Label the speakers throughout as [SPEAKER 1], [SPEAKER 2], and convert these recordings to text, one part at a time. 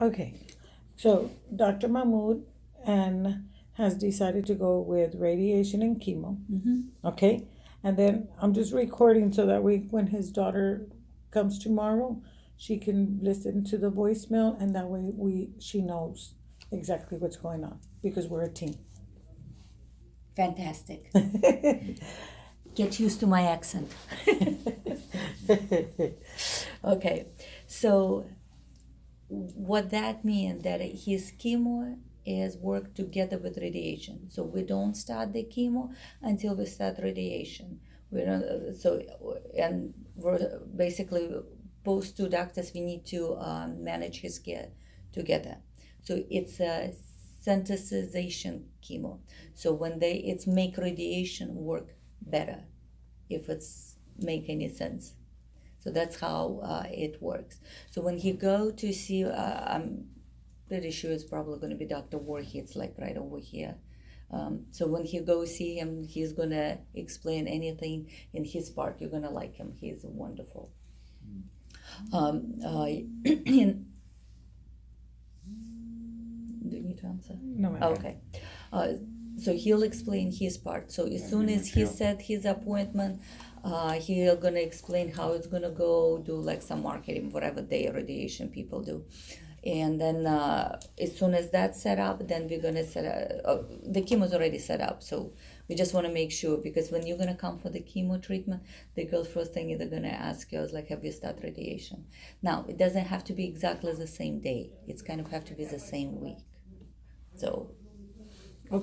[SPEAKER 1] Okay, so Dr. Mahmood and has decided to go with radiation and chemo. Okay, and then I'm just recording so that when his daughter comes tomorrow, she can listen to the voicemail, and that way she knows exactly what's going on because we're a team.
[SPEAKER 2] Fantastic. Get used to my accent. Okay, so what that means that his chemo is work together with radiation. So we don't start the chemo until we start radiation. We don't. So and we're basically both two doctors. We need to manage his care together. So it's a synthesization chemo. So when it's make radiation work better, if it's make any sense. So that's how it works. So when he go to see, I'm pretty sure it's probably going to be Dr. Warhe. It's like right over here. So when he go see him, he's gonna explain anything in his part. You're gonna like him. He's wonderful. In, do you need to answer?
[SPEAKER 1] No,
[SPEAKER 2] Okay. So he'll explain his part. So as soon as he set his appointment, he'll gonna explain how it's gonna go, do like some marketing, whatever they radiation people do. And then as soon as that's set up, then we're gonna set up, the chemo's already set up. So we just wanna make sure, because when you're gonna come for the chemo treatment, the girl first thing is they're gonna ask you is like, have you started radiation? Now, it doesn't have to be exactly the same day. It's kind of have to be the same week. So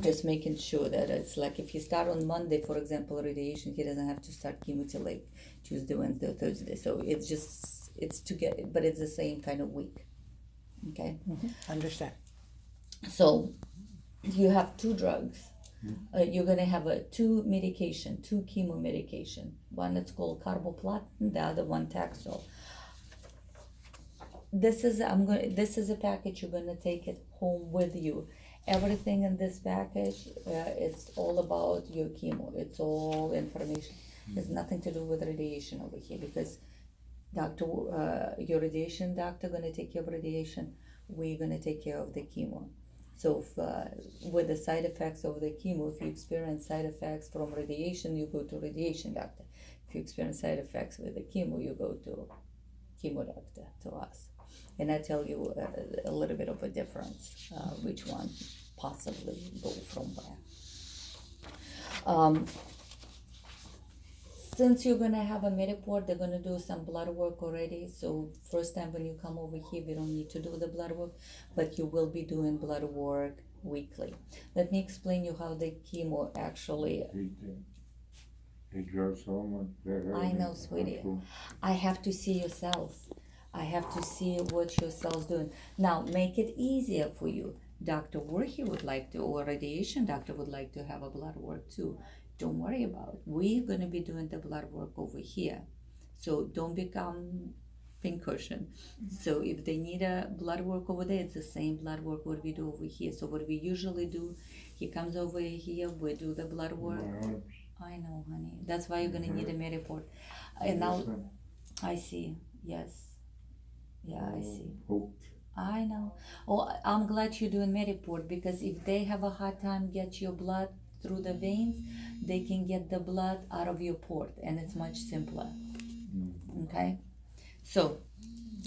[SPEAKER 2] just making sure that it's like if he start on Monday, for example, radiation, he doesn't have to start chemo till like Tuesday, Wednesday, or Thursday. So it's together, but it's the same kind of week. Okay.
[SPEAKER 1] understand.
[SPEAKER 2] So you have two drugs. You're gonna have two chemo medication. One is called carboplatin, the other one Taxol. This is a package. You're gonna take it home with you. Everything in this package, it's all about your chemo. It's all information. There's nothing to do with radiation over here, because your radiation doctor gonna take care of radiation. We're gonna take care of the chemo. So with the side effects of the chemo, if you experience side effects from radiation, you go to radiation doctor. If you experience side effects with the chemo, you go to chemo doctor, to us. And I tell you a little bit of a difference, which one possibly go from where. Since you're gonna have a Mediport, they're gonna do some blood work already. So first time when you come over here, we don't need to do the blood work, but you will be doing blood work weekly. Let me explain you how the chemo actually.
[SPEAKER 3] He drugs so much better.
[SPEAKER 2] I know, sweetie. I have to see your cells. I have to see what your cells doing. Now, make it easier for you. Dr. Warhe would like to, or radiation doctor would like to have a blood work too. Don't worry about it. We're going to be doing the blood work over here. So don't become pincushion. So if they need a blood work over there, it's the same blood work what we do over here. So what we usually do, he comes over here, we do the blood work. I know, honey. That's why you're going to need a Mediport. And now, I see. Yes. Yeah, I see. I know. Oh, I'm glad you're doing Mediport, because if they have a hard time get your blood through the veins, they can get the blood out of your port, and it's much simpler. Okay? So.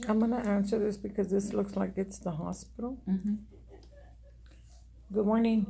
[SPEAKER 1] I'm gonna answer this because this looks like it's the hospital. Good morning.